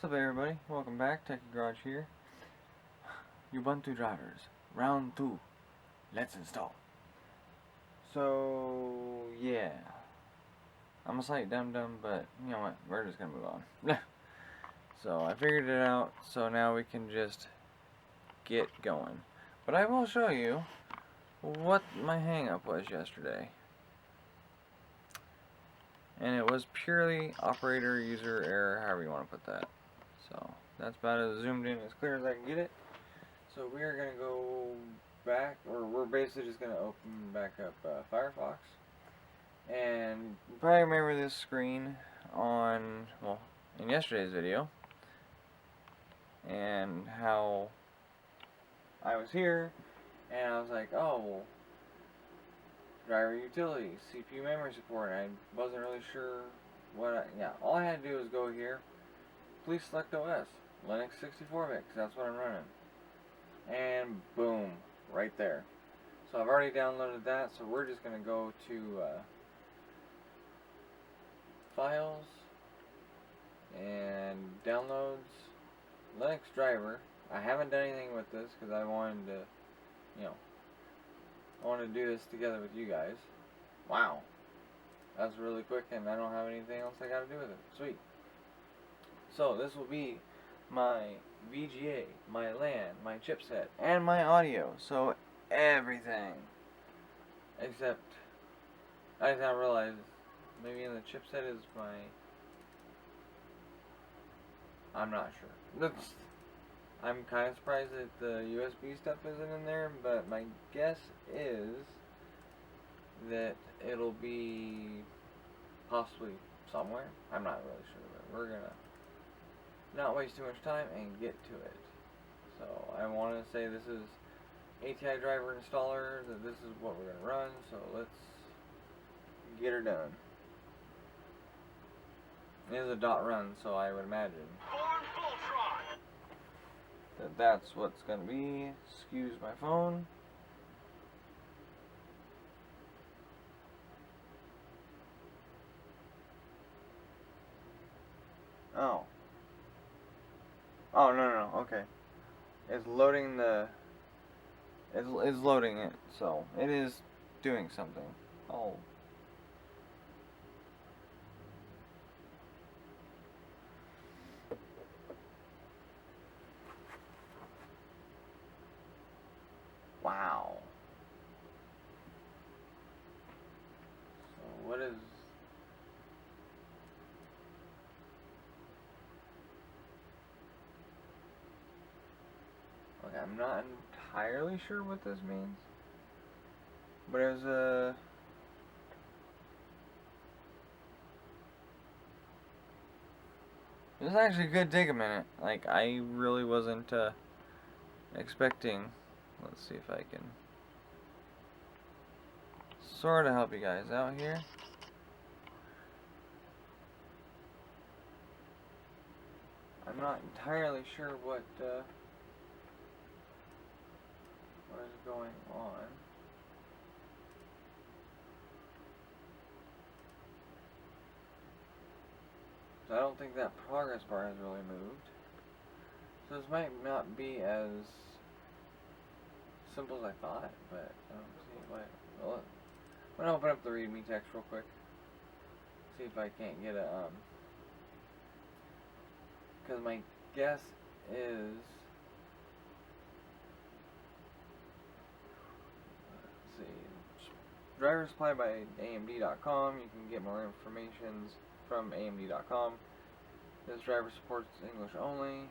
What's up, everybody? Welcome back. Tech Garage here. Ubuntu Drivers, round 2. Let's install. So, yeah. I'm a slight dum-dum, but you know what? We're just gonna move on. So, I figured it out, so now we can just get going. But I will show you what my hang-up was yesterday. And it was purely operator user error, however you want to put that. So that's about as zoomed in as clear as I can get it. So we are going to go back, or we're basically just going to open back up Firefox. And you probably remember this screen on, well, in yesterday's video. And how I was here, and I was like, oh, well, driver utility, CPU memory support. I wasn't really sure what all I had to do was go here. Please select OS, Linux 64-bit, because that's what I'm running. And boom, right there. So I've already downloaded that, so we're just going to go to Files, and Downloads, Linux driver. I haven't done anything with this, because I wanted to, I want to do this together with you guys. Wow. That's really quick, and I don't have anything else I got to do with it. Sweet. So this will be my VGA, my LAN, my chipset, and my audio. So everything. Except, I just now realized, maybe in the chipset is my... I'm not sure. I'm kind of surprised that the USB stuff isn't in there, but my guess is that it'll be possibly somewhere. I'm not really sure, but we're gonna not waste too much time and get to it. So I want to say this is ATI driver installer, that this is what we're gonna run, so let's get her done. It is a .run, so I would imagine that that's what's gonna be. Excuse my phone. Oh. Oh, no, okay. It's loading the... It's loading it, so it is doing something. Oh. Wow. So what is... Okay, I'm not entirely sure what this means. But it was a... It was actually a good dig a minute. Like, I really wasn't expecting... Let's see if I can sort of help you guys out here. I'm not entirely sure what is going on. So I don't think that progress bar has really moved. So this might not be as simple as I thought, but I don't see why. Well, I'm gonna open up the README text real quick. See if I can't get a because my guess is, let's see, driver supplied by AMD.com. You can get more information from AMD.com. This driver supports English only.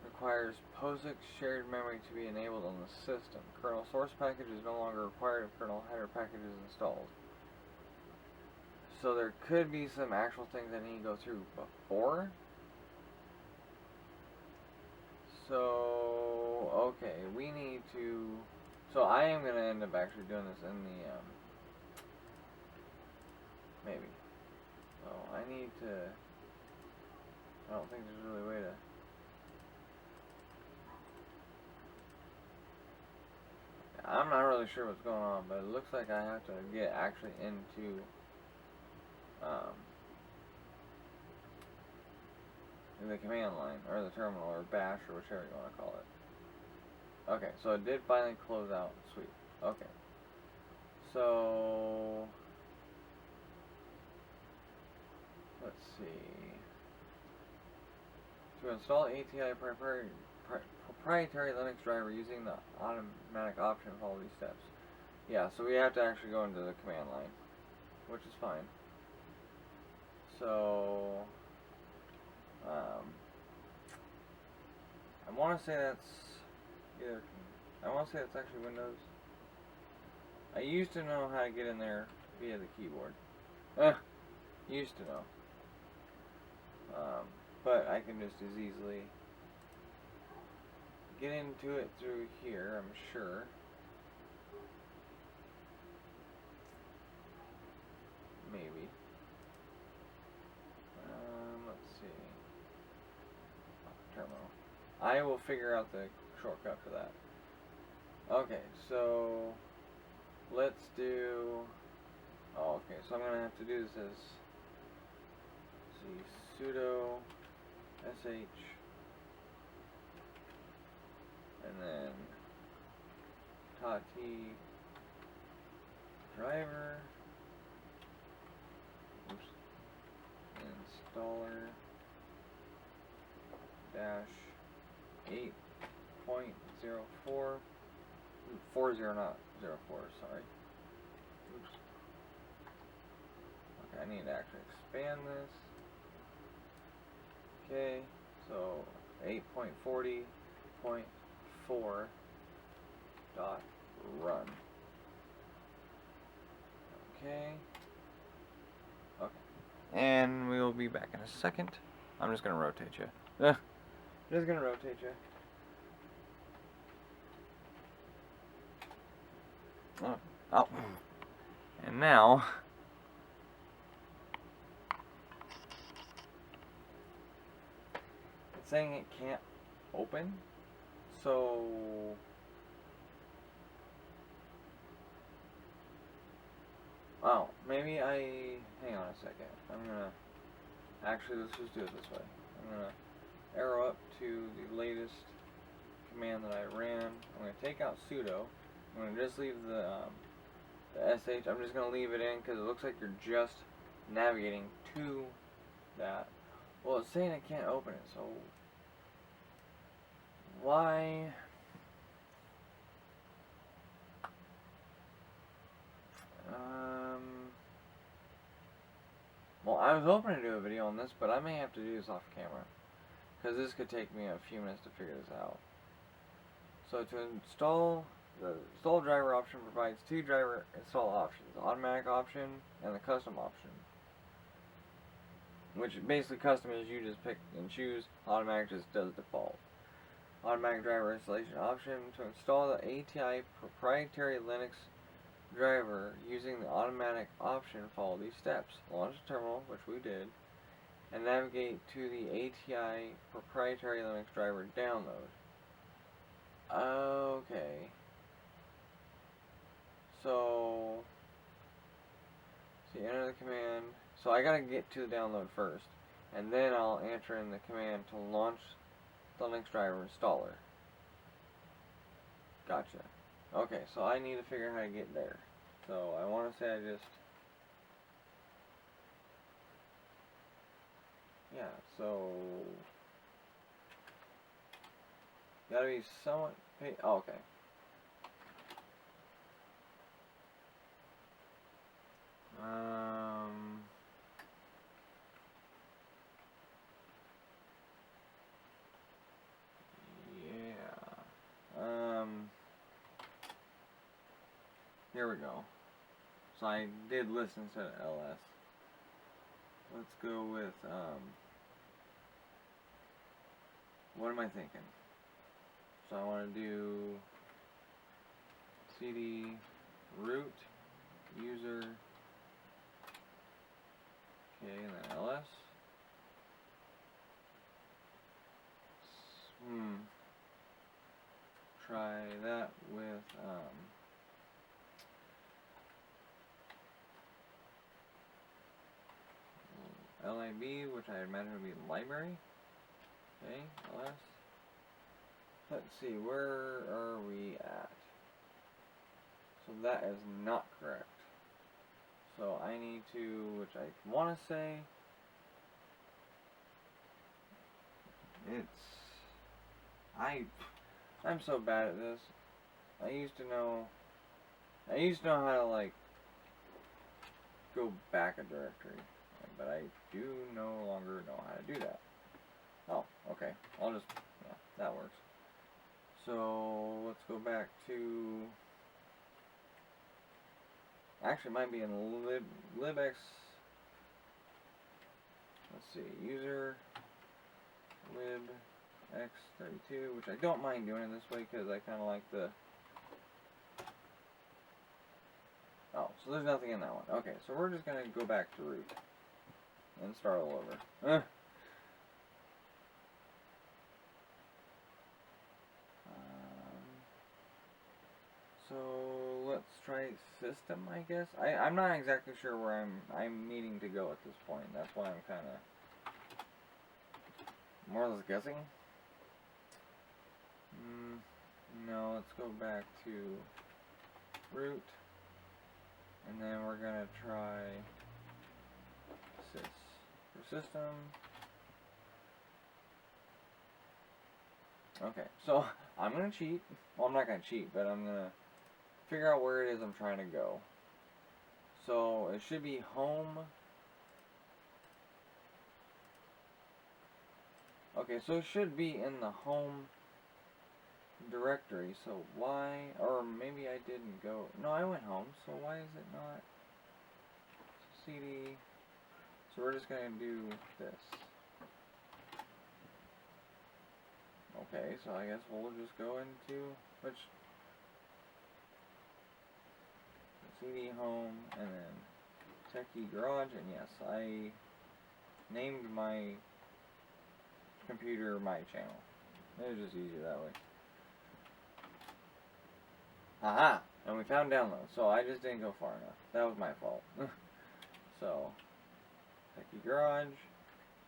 Requires POSIX shared memory to be enabled on the system. Kernel source package is no longer required if kernel header package is installed. So there could be some actual things I need to go through before. So, okay, we need to... So I am going to end up actually doing this in the, maybe. So I need to... I don't think there's really a way to... I'm not really sure what's going on, but it looks like I have to get actually into the command line, or the terminal, or bash, or whichever you want to call it. Okay, so it did finally close out. Sweet. Okay. So, let's see. To install ATI proprietary Linux driver using the automatic option, follow these steps. Yeah, so we have to actually go into the command line, which is fine. So, I want to say that's either, I want to say that's actually Windows. I used to know how to get in there via the keyboard. Used to know. But I can just as easily get into it through here, I'm sure. Maybe. Let's see. Terminal. I will figure out the shortcut for that. Okay, so let's do. Oh, okay. So I'm gonna have to do this as sudo sh and then tati driver installer dash 8.04 40 not 04, sorry. Oops. Okay, I need to actually expand this. Okay, so 8.40.4 dot run. Okay. Okay. And we will be back in a second. I'm just gonna rotate you. Just gonna rotate you. Oh. And now it's saying it can't open. So maybe hang on a second. I'm gonna actually, let's just do it this way. I'm gonna arrow up to the latest command that I ran. I'm gonna take out sudo. I'm gonna just leave the sh. I'm just gonna leave it in because it looks like you're just navigating to that. Well, it's saying it can't open it, so why? Well, I was hoping to do a video on this, but I may have to do this off camera because this could take me a few minutes to figure this out. So to install, the install driver option provides two driver install options, the automatic option and the custom option. Which basically custom is you just pick and choose, automatic just does default. Automatic driver installation option, to install the ATI proprietary Linux driver using the automatic option, follow these steps. Launch the terminal, which we did, and navigate to the ATI proprietary Linux driver download. Okay. So enter the command. So I gotta get to the download first, and then I'll enter in the command to launch the Linux driver installer. Gotcha. Okay, so I need to figure out how to get there. So I want to say I just, yeah, so gotta be somewhat oh, okay. Here we go. So I did listen to ls. Let's go with, what am I thinking? So I want to do cd root user, okay, and then ls. Try that with, lib, which I imagine would be library. Okay, let's see, where are we at? So that is not correct. So I need to, which I want to say, I'm so bad at this. I used to know how to, like, go back a directory, but I do no longer know how to do that. Oh, okay. I'll just, yeah, that works. So let's go back to, actually it might be in libx. Let's see, user libx32, which I don't mind doing it this way because I kind of like the. Oh, so there's nothing in that one. Okay, so we're just gonna go back to root and start all over. So let's try system, I guess. I'm not exactly sure where I'm needing to go at this point. That's why I'm kind of more or less guessing. No, let's go back to root, and then we're gonna try sys for system. Okay, so I'm gonna cheat. Well, I'm not gonna cheat, but I'm gonna figure out where it is I'm trying to go. So it should be home. Okay, so it should be in the home directory. So why, or maybe I didn't go. No, I went home. So why is it not cd? So we're just gonna do this. Okay, so I guess we'll just go into which. CD home, and then Techie Garage, and yes, I named my computer my channel. It was just easier that way. Aha! And we found download, so I just didn't go far enough. That was my fault. So, Techie Garage,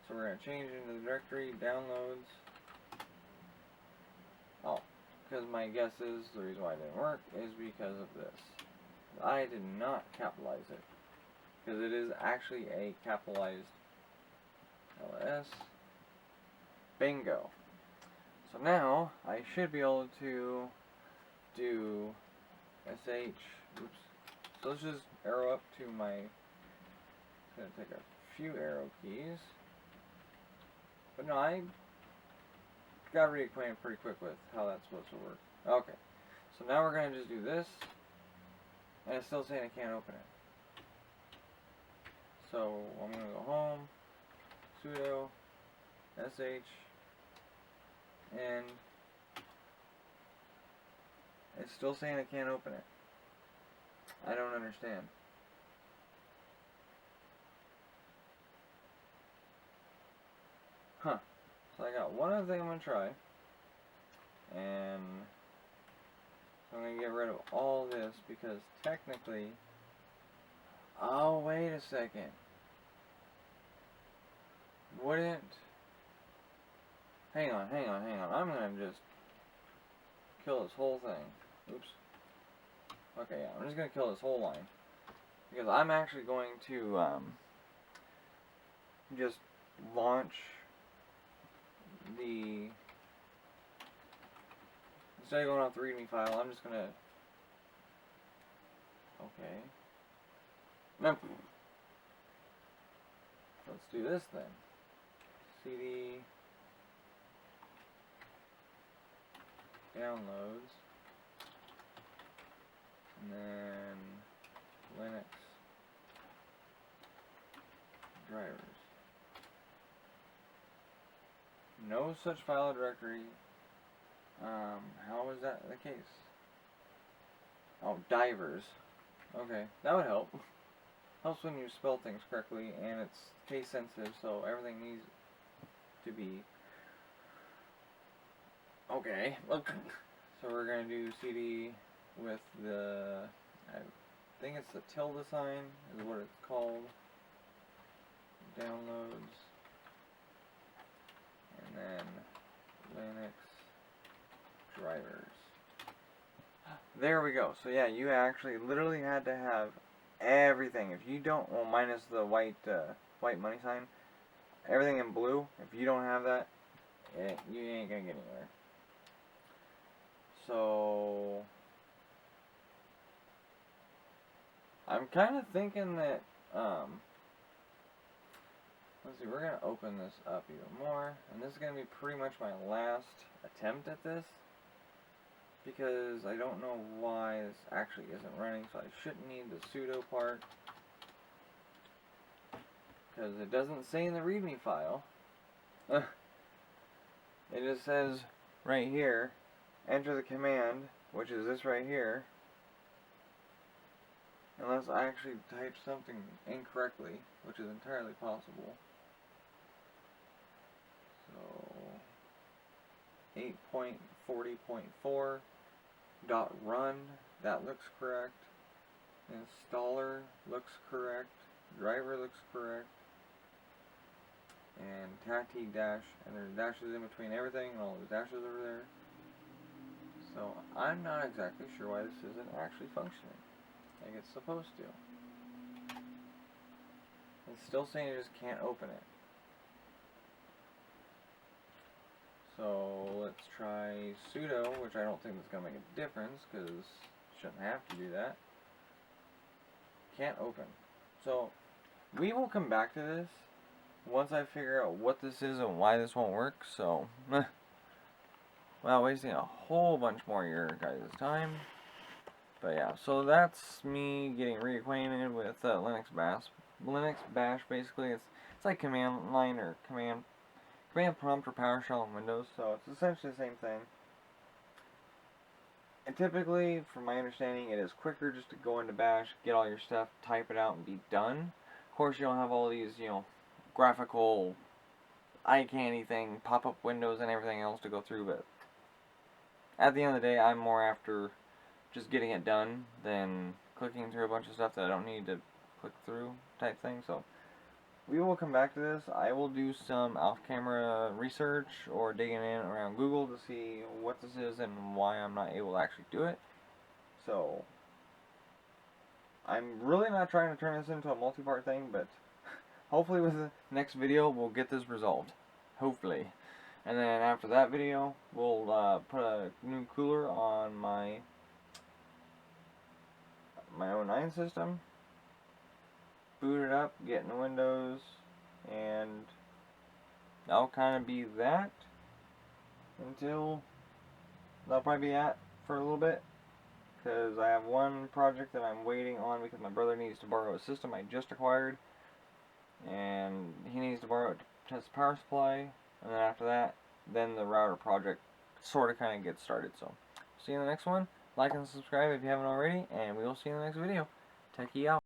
so we're going to change into the directory, downloads. Oh, because my guess is, the reason why it didn't work is because of this. I did not capitalize it, because it is actually a capitalized LS. Bingo. So now I should be able to do sh. Oops. So let's just arrow up to my. It's gonna take a few arrow keys, but no, I got reacquainted pretty quick with how that's supposed to work. Okay. So now we're gonna just do this. And it's still saying I can't open it. So I'm going to go home, sudo, sh, and it's still saying I can't open it. I don't understand. Huh. So I got one other thing I'm going to try. And I'm going to get rid of all this because technically... Oh, wait a second. Wouldn't... Hang on. I'm going to just kill this whole thing. Oops. Okay, yeah, I'm just going to kill this whole line. Because I'm actually going to just launch the... Instead of going off the README file, I'm just gonna. Okay. No. Let's do this then. CD downloads, and then Linux drivers. No such file directory. How is that the case? Oh, divers. Okay, that would help. Helps when you spell things correctly, and it's case sensitive, so everything needs to be... Okay, look. So we're gonna do CD with the... I think it's the tilde sign, is what it's called. Downloads. And then... there we go. So yeah, you actually literally had to have everything. If you don't, well, minus the white money sign, everything in blue. If you don't have that, you ain't gonna get anywhere. So I'm kind of thinking that let's see, we're gonna open this up even more, and this is gonna be pretty much my last attempt at this, because I don't know why this actually isn't running, so I shouldn't need the sudo part, because it doesn't say in the readme file. It just says right here, enter the command, which is this right here, unless I actually type something incorrectly, which is entirely possible. So 8.40.4 .run, that looks correct. Installer looks correct. Driver looks correct. And tati dash, and there's dashes in between everything, and all those dashes over there. So I'm not exactly sure why this isn't actually functioning like it's supposed to. It's still saying you just can't open it. So let's try sudo, which I don't think is going to make a difference, because you shouldn't have to do that. Can't open. So we will come back to this once I figure out what this is and why this won't work. So, well, wasting a whole bunch more of your guys' time. But yeah, so that's me getting reacquainted with Linux Bash. Linux Bash, basically, it's like command line or command prompt or PowerShell in Windows, so it's essentially the same thing. And typically, from my understanding, it is quicker just to go into Bash, get all your stuff, type it out, and be done. Of course, you don't have all these, graphical, eye candy thing, pop-up windows and everything else to go through, but at the end of the day, I'm more after just getting it done than clicking through a bunch of stuff that I don't need to click through type thing. So we will come back to this. I will do some off-camera research or digging in around Google to see what this is and why I'm not able to actually do it. So I'm really not trying to turn this into a multi-part thing, but hopefully with the next video we'll get this resolved. Hopefully. And then after that video, we'll put a new cooler on my 09 system, boot it up, get into Windows, and that'll kind of be that until that'll probably be at for a little bit, because I have one project that I'm waiting on because my brother needs to borrow a system I just acquired, and he needs to borrow it to test the power supply, and then after that, then the router project sort of kind of gets started. So see you in the next one. Like and subscribe if you haven't already, and we will see you in the next video. Techie out.